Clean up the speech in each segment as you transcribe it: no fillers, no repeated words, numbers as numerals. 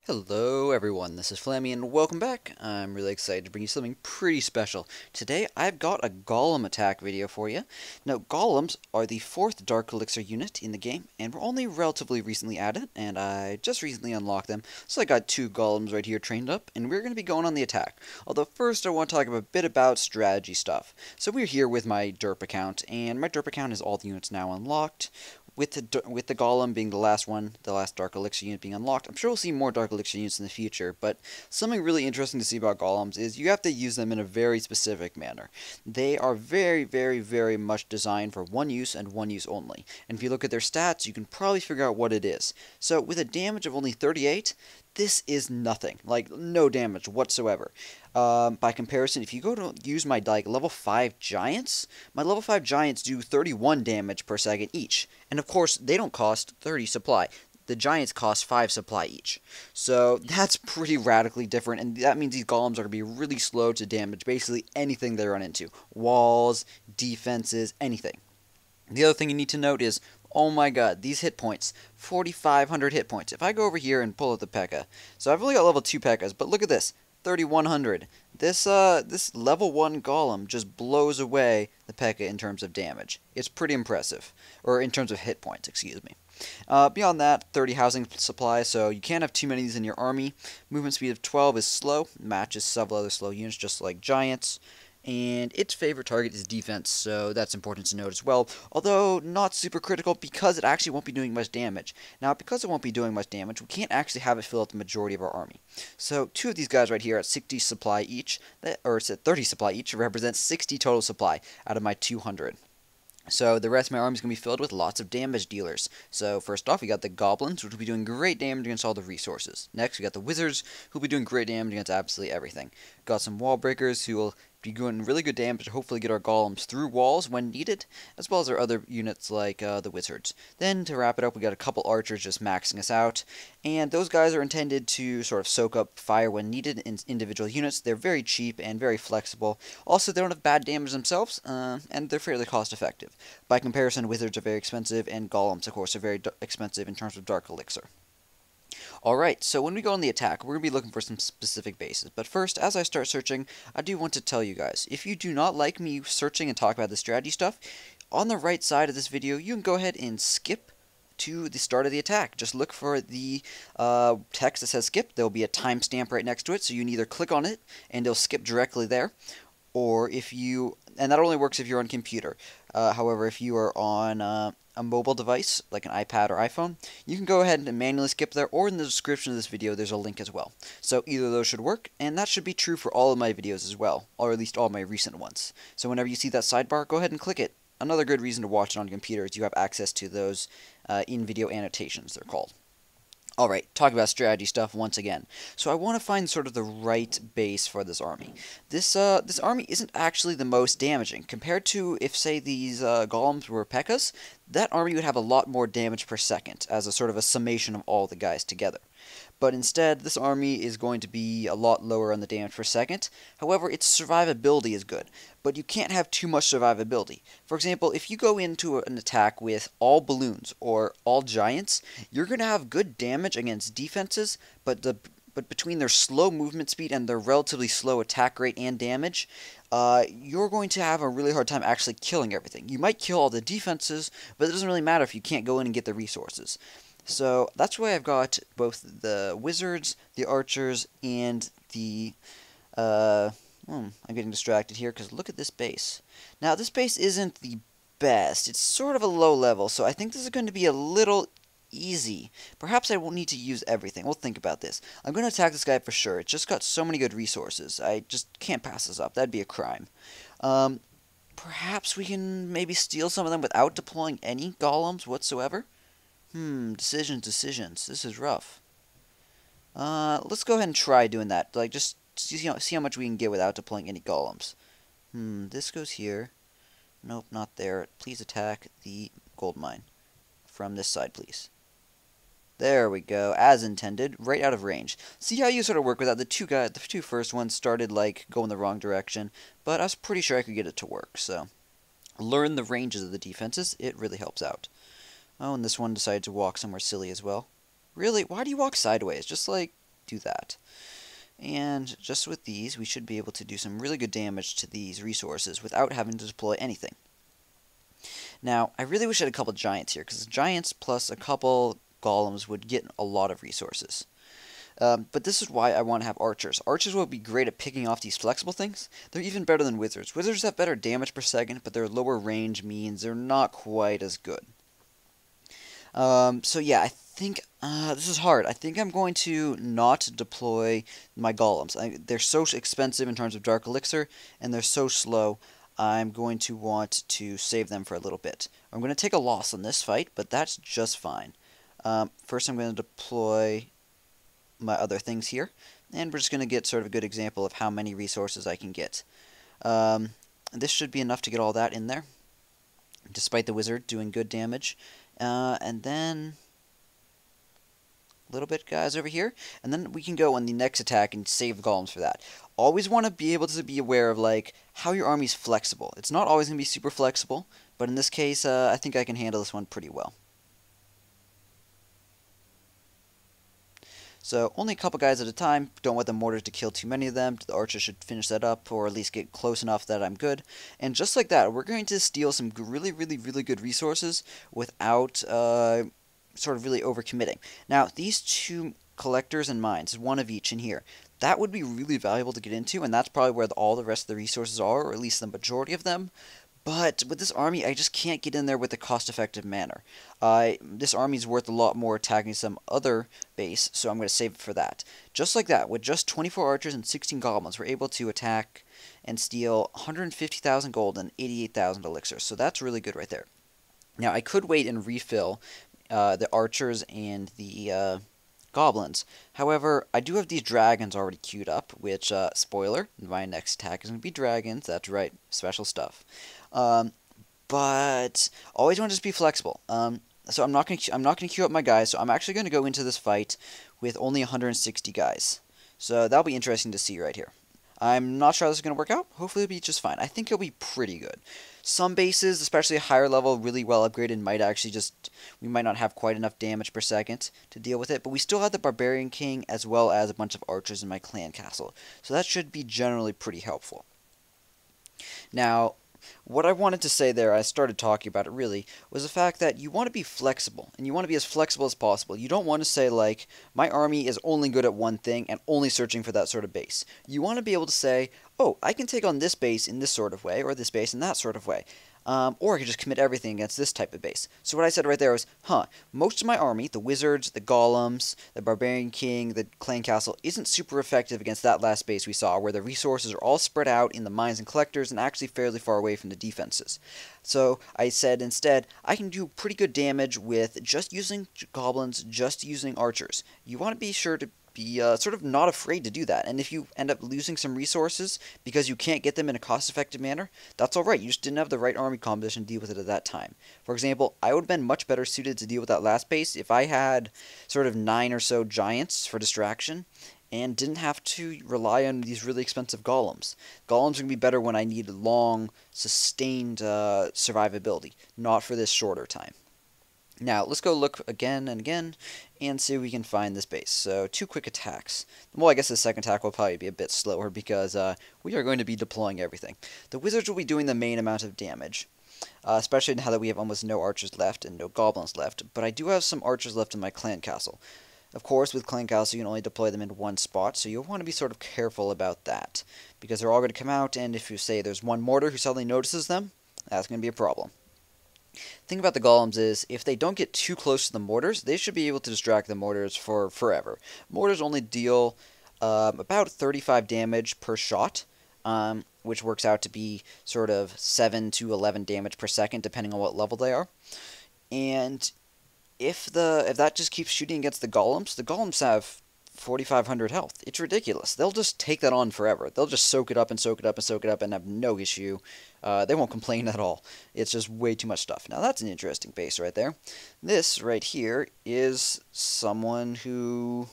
Hello everyone, this is Flammy and welcome back. I'm really excited to bring you something pretty special. Today I've got a Golem Attack video for you. Now Golems are the 4th Dark Elixir unit in the game and were only relatively recently added and I just recently unlocked them. So I got 2 Golems right here trained up and we're going to be going on the attack. Although first I want to talk a bit about strategy stuff. So we're here with my derp account and my derp account has all the units now unlocked. With the Golem being the last one, the last Dark Elixir unit being unlocked. I'm sure we'll see more Dark Elixir units in the future, but something really interesting to see about Golems is you have to use them in a very specific manner. They are very much designed for one use and one use only. And if you look at their stats, you can probably figure out what it is. So with a damage of only 38, this is nothing. Like, no damage whatsoever. By comparison, if you go to use my level 5 giants, my level 5 giants do 31 damage per second each. And of course, they don't cost 30 supply. The giants cost 5 supply each. So that's pretty radically different, and that means these golems are going to be really slow to damage basically anything they run into. Walls, defenses, anything. The other thing you need to note is, oh my god, these hit points, 4,500 hit points. If I go over here and pull up the P.E.K.K.A., so I've only got level 2 P.E.K.K.A.s, but look at this, 3,100. This level 1 golem just blows away the P.E.K.K.A. in terms of damage. It's pretty impressive, or in terms of hit points, excuse me. Beyond that, 30 housing supply, so you can't have too many of these in your army. Movement speed of 12 is slow, matches several other slow units just like giants. And its favorite target is defense, so that's important to note as well, although not super critical because it actually won't be doing much damage. Now, because it won't be doing much damage, we can't actually have it fill out the majority of our army. So, 2 of these guys right here at 60 supply each, or it's at 30 supply each, represents 60 total supply out of my 200. So the rest of my army is going to be filled with lots of damage dealers. So first off, we got the goblins, which will be doing great damage against all the resources. Next, we got the wizards, who will be doing great damage against absolutely everything. Got some wall breakers, who will be doing really good damage to hopefully get our golems through walls when needed, as well as our other units like the wizards. Then, to wrap it up, we got a couple archers just maxing us out, and those guys are intended to sort of soak up fire when needed in individual units. They're very cheap and very flexible. Also, they don't have bad damage themselves, and they're fairly cost effective. By comparison, wizards are very expensive, and golems, of course, are very expensive in terms of dark elixir. Alright, so when we go on the attack, we're going to be looking for some specific bases. But first, as I start searching, I do want to tell you guys, if you do not like me searching and talk about the strategy stuff, on the right side of this video, you can go ahead and skip to the start of the attack. Just look for the text that says skip. There will be a timestamp right next to it, so you can either click on it, and it'll skip directly there, or if you, and that only works if you're on computer. However, if you are on a mobile device, like an iPad or iPhone, you can go ahead and manually skip there, or in the description of this video, there's a link as well. So either of those should work, and that should be true for all of my videos as well, or at least all my recent ones. So whenever you see that sidebar, go ahead and click it. Another good reason to watch it on a computer is you have access to those in-video annotations, they're called. Alright, talk about strategy stuff once again. So I want to find sort of the right base for this army. This army isn't actually the most damaging. Compared to if, say, these golems were P.E.K.K.A.s, that army would have a lot more damage per second, as a sort of a summation of all the guys together. But instead, this army is going to be a lot lower on the damage per second. However, its survivability is good, but you can't have too much survivability. For example, if you go into an attack with all balloons or all giants, you're going to have good damage against defenses, but between their slow movement speed and their relatively slow attack rate and damage, you're going to have a really hard time actually killing everything. You might kill all the defenses, but it doesn't really matter if you can't go in and get the resources. So that's why I've got both the wizards, the archers, and the I'm getting distracted here because look at this base. Now this base isn't the best. It's sort of a low level, so I think this is going to be a little easy. Perhaps I won't need to use everything. We'll think about this. I'm going to attack this guy for sure. It's just got so many good resources. I just can't pass this up. That'd be a crime. Perhaps we can maybe steal some of them without deploying any golems whatsoever? Decisions. This is rough. Let's go ahead and try doing that. Like, just see how much we can get without deploying any golems. This goes here. Nope, not there. Please attack the gold mine. From this side, please. There we go, as intended, right out of range. See how you sort of work with that? The two first ones started, like, going the wrong direction, but I was pretty sure I could get it to work, so. Learn the ranges of the defenses, it really helps out. Oh, and this one decided to walk somewhere silly as well. Really? Why do you walk sideways? Just, like, do that. And just with these, we should be able to do some really good damage to these resources without having to deploy anything. Now, I really wish I had a couple giants here, because giants plus a couple golems would get a lot of resources. But this is why I want to have archers. Archers will be great at picking off these flexible things. They're even better than wizards. Wizards have better damage per second, but their lower range means they're not quite as good. So yeah, I think this is hard. I think I'm going to not deploy my golems. They're so expensive in terms of dark elixir, and they're so slow. I'm going to want to save them for a little bit. I'm going to take a loss on this fight, but that's just fine. First I'm going to deploy my other things here, and we're just going to get sort of a good example of how many resources I can get. This should be enough to get all that in there, despite the wizard doing good damage. And then a little bit, guys, over here, and then we can go on the next attack and save the golems for that. Always want to be able to be aware of like how your army's flexible. It's not always going to be super flexible, but in this case, I think I can handle this one pretty well. So only a couple guys at a time. Don't want the mortars to kill too many of them. The archers should finish that up, or at least get close enough that I'm good. And just like that, we're going to steal some really good resources without sort of really overcommitting. Now, these two collectors and mines, one of each in here, that would be really valuable to get into, and that's probably where all the rest of the resources are, or at least the majority of them. But with this army, I just can't get in there with a cost-effective manner. This army is worth a lot more attacking some other base, so I'm going to save it for that. Just like that, with just 24 archers and 16 goblins, we're able to attack and steal 150,000 gold and 88,000 elixir. So that's really good right there. Now, I could wait and refill the archers and the goblins. However, I do have these dragons already queued up, which, spoiler, my next attack is going to be dragons. That's right, special stuff. But always want to just be flexible. So I'm not going to queue up my guys. So I'm actually going to go into this fight with only 160 guys. So that'll be interesting to see right here. I'm not sure how this is going to work out. Hopefully it'll be just fine. I think it'll be pretty good. Some bases, especially a higher level, really well upgraded, might actually we might not have quite enough damage per second to deal with it, but we still have the Barbarian King as well as a bunch of archers in my clan castle. So that should be generally pretty helpful. Now, what I wanted to say there, I started talking about it really, was the fact that you want to be flexible, and you want to be as flexible as possible. You don't want to say, like, my army is only good at one thing and only searching for that sort of base. You want to be able to say, oh, I can take on this base in this sort of way, or this base in that sort of way. Or I could just commit everything against this type of base. So what I said right there was, most of my army, the wizards, the golems, the barbarian king, the clan castle, isn't super effective against that last base we saw, where the resources are all spread out in the mines and collectors and actually fairly far away from the defenses. So I said instead, I can do pretty good damage with just using goblins, just using archers. You want to be sure to be sort of not afraid to do that. And if you end up losing some resources because you can't get them in a cost-effective manner, that's alright. You just didn't have the right army composition to deal with it at that time. For example, I would have been much better suited to deal with that last base if I had sort of 9 or so giants for distraction and didn't have to rely on these really expensive golems. Golems are going to be better when I need long, sustained survivability, not for this shorter time. Now, let's go look again and again and see if we can find this base. So, 2 quick attacks. Well, I guess the second attack will probably be a bit slower because we are going to be deploying everything. The wizards will be doing the main amount of damage, especially now that we have almost no archers left and no goblins left. But I do have some archers left in my clan castle. Of course, with clan castle, you can only deploy them in one spot, so you'll want to be sort of careful about that, because they're all going to come out, and if you say there's one mortar who suddenly notices them, that's going to be a problem. The thing about the golems is, if they don't get too close to the mortars, they should be able to distract the mortars for forever. Mortars only deal about 35 damage per shot, which works out to be sort of 7 to 11 damage per second, depending on what level they are. And if that just keeps shooting against the golems have 4,500 health. It's ridiculous. They'll just take that on forever. They'll just soak it up and soak it up and soak it up and have no issue. They won't complain at all. It's just way too much stuff. Now that's an interesting base right there. This right here is someone who,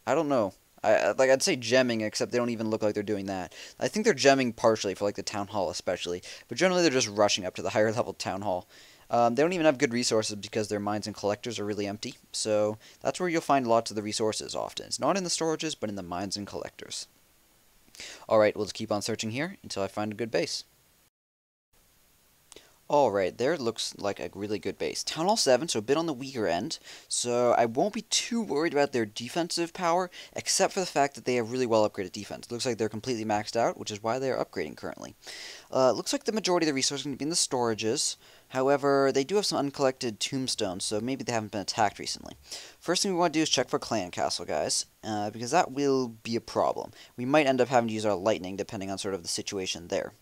I don't know. I'd say gemming, except they don't even look like they're doing that. I think they're gemming partially for like the town hall especially, but generally they're just rushing up to the higher level town hall. They don't even have good resources because their mines and collectors are really empty. So that's where you'll find lots of the resources often. It's not in the storages, but in the mines and collectors. Alright, we'll just keep on searching here until I find a good base. Alright, there looks like a really good base. Town Hall 7, so a bit on the weaker end, so I won't be too worried about their defensive power, except for the fact that they have really well upgraded defense. It looks like they're completely maxed out, which is why they are upgrading currently. Looks like the majority of the resources are going to be in the storages. However, they do have some uncollected tombstones, so maybe they haven't been attacked recently. First thing we want to do is check for clan castle, guys, because that will be a problem. We might end up having to use our lightning, depending on sort of the situation there.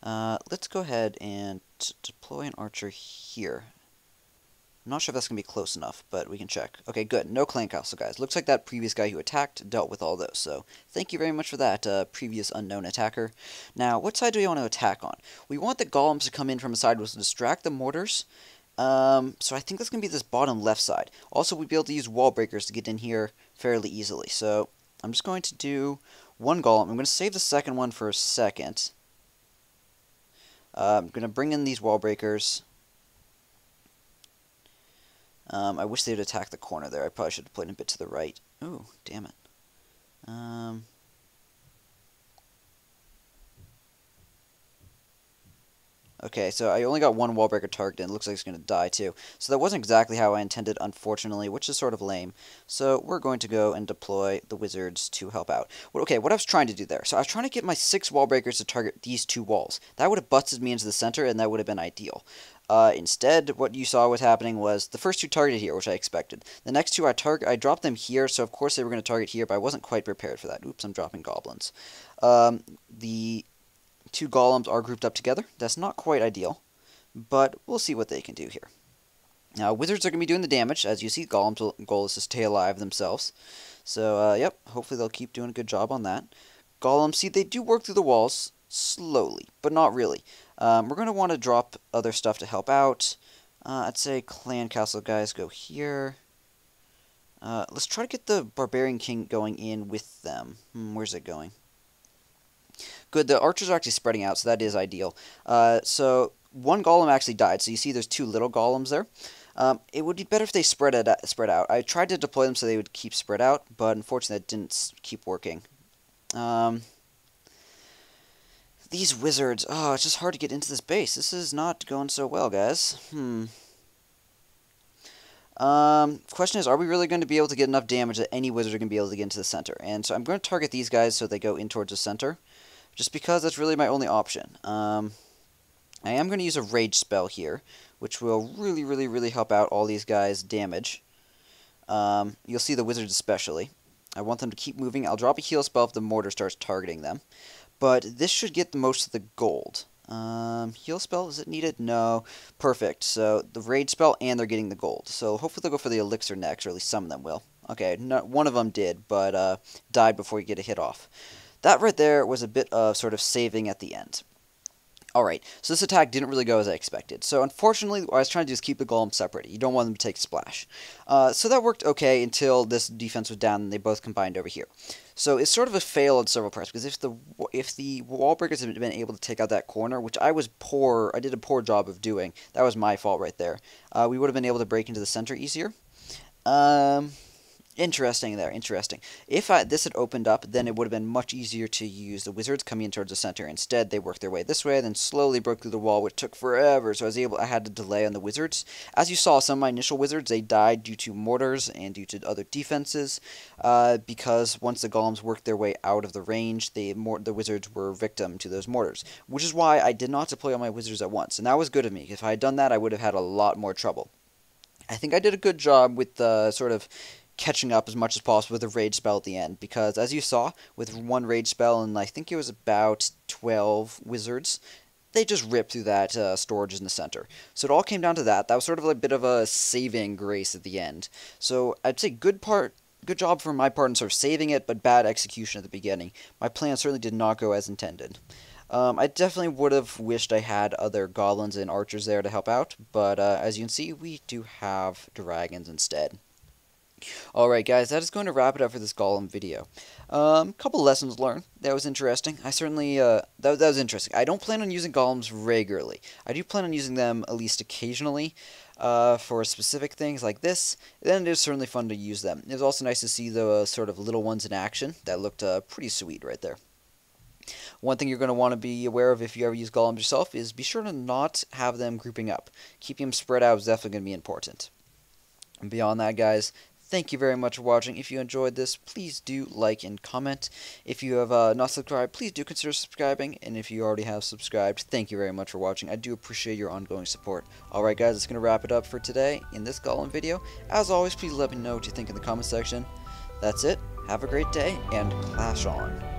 Let's go ahead and deploy an archer here. I'm not sure if that's going to be close enough, but we can check. Okay, good. No clan castle, guys. Looks like that previous guy who attacked dealt with all those, so thank you very much for that, previous unknown attacker. Now, what side do we want to attack on? We want the golems to come in from a side which will distract the mortars, so I think that's going to be this bottom left side. Also, we'll be able to use wall breakers to get in here fairly easily, so I'm just going to do one golem. I'm going to save the second one for a second. I'm going to bring in these wall breakers. I wish they would attack the corner there. I probably should have put it a bit to the right. Ooh, damn it. Okay, so I only got one wall breaker target, and it looks like it's going to die too. So that wasn't exactly how I intended, unfortunately, which is sort of lame. So we're going to go and deploy the wizards to help out. Well, okay, what I was trying to do there. So I was trying to get my 6 wall breakers to target these 2 walls. That would have busted me into the center, and that would have been ideal. Instead, what you saw was happening was the first 2 targeted here, which I expected. The next 2 I dropped them here, so of course they were going to target here, but I wasn't quite prepared for that. Oops, I'm dropping goblins. The 2 golems are grouped up together. That's not quite ideal, but we'll see what they can do here. Now, wizards are going to be doing the damage. As you see, golems' goal is to stay alive themselves. So, yep, hopefully they'll keep doing a good job on that. Golems, see, they do work through the walls slowly, but not really. We're going to want to drop other stuff to help out. I'd say clan castle guys go here. Let's try to get the barbarian king going in with them. Where's it going? Good, the archers are actually spreading out, so that is ideal. So one golem actually died, so you see there's 2 little golems there. It would be better if they spread out. I tried to deploy them so they would keep spread out, but unfortunately that didn't keep working. These wizards, oh, it's just hard to get into this base. This is not going so well, guys. Question is, are we really going to be able to get enough damage that any wizard are going to be able to get into the center? And so I'm going to target these guys so they go in towards the center, just because that's really my only option. I am going to use a rage spell here, which will really help out all these guys' damage. You'll see the wizards especially. I want them to keep moving. I'll drop a heal spell if the mortar starts targeting them. But this should get the most of the gold. Heal spell, is it needed? No. Perfect. So the rage spell and they're getting the gold. So hopefully they'll go for the elixir next, or at least some of them will. Okay, one of them did, but died before you get a hit off. That right there was a bit of sort of saving at the end. Alright, so this attack didn't really go as I expected. So unfortunately, what I was trying to do is keep the golem separate. You don't want them to take a splash. So that worked okay until this defense was down and they both combined over here. So it's sort of a fail on several parts, because if the wall breakers had been able to take out that corner, which I did a poor job of doing, that was my fault right there, we would have been able to break into the center easier. Interesting there, interesting. If this had opened up, then it would have been much easier to use the wizards coming in towards the center. Instead, they worked their way this way, then slowly broke through the wall, which took forever, so I had to delay on the wizards. As you saw, some of my initial wizards, they died due to mortars and due to other defenses, because once the golems worked their way out of the range, the wizards were victim to those mortars, which is why I did not deploy all my wizards at once, and that was good of me. If I had done that, I would have had a lot more trouble. I think I did a good job with the sort of catching up as much as possible with a rage spell at the end, because as you saw, with one rage spell and I think it was about 12 wizards, they just ripped through that storage in the center. So it all came down to that. That was sort of a bit of a saving grace at the end. So I'd say good job for my part in sort of saving it, but bad execution at the beginning. My plan certainly did not go as intended. I definitely would have wished I had other goblins and archers there to help out, but as you can see, we do have dragons instead. Alright guys, that is going to wrap it up for this Golem video. Couple lessons learned. That was interesting. I certainly, that was interesting. I don't plan on using Golems regularly. I do plan on using them at least occasionally for specific things like this. Then it is certainly fun to use them. It was also nice to see the sort of little ones in action. That looked pretty sweet right there. One thing you're going to want to be aware of if you ever use Golems yourself is be sure to not have them grouping up. Keeping them spread out is definitely going to be important. And beyond that, guys, thank you very much for watching. If you enjoyed this, please do like and comment. If you have not subscribed, please do consider subscribing. And if you already have subscribed, thank you very much for watching. I do appreciate your ongoing support. Alright guys, that's going to wrap it up for today in this Golem video. As always, please let me know what you think in the comment section. That's it. Have a great day, and clash on.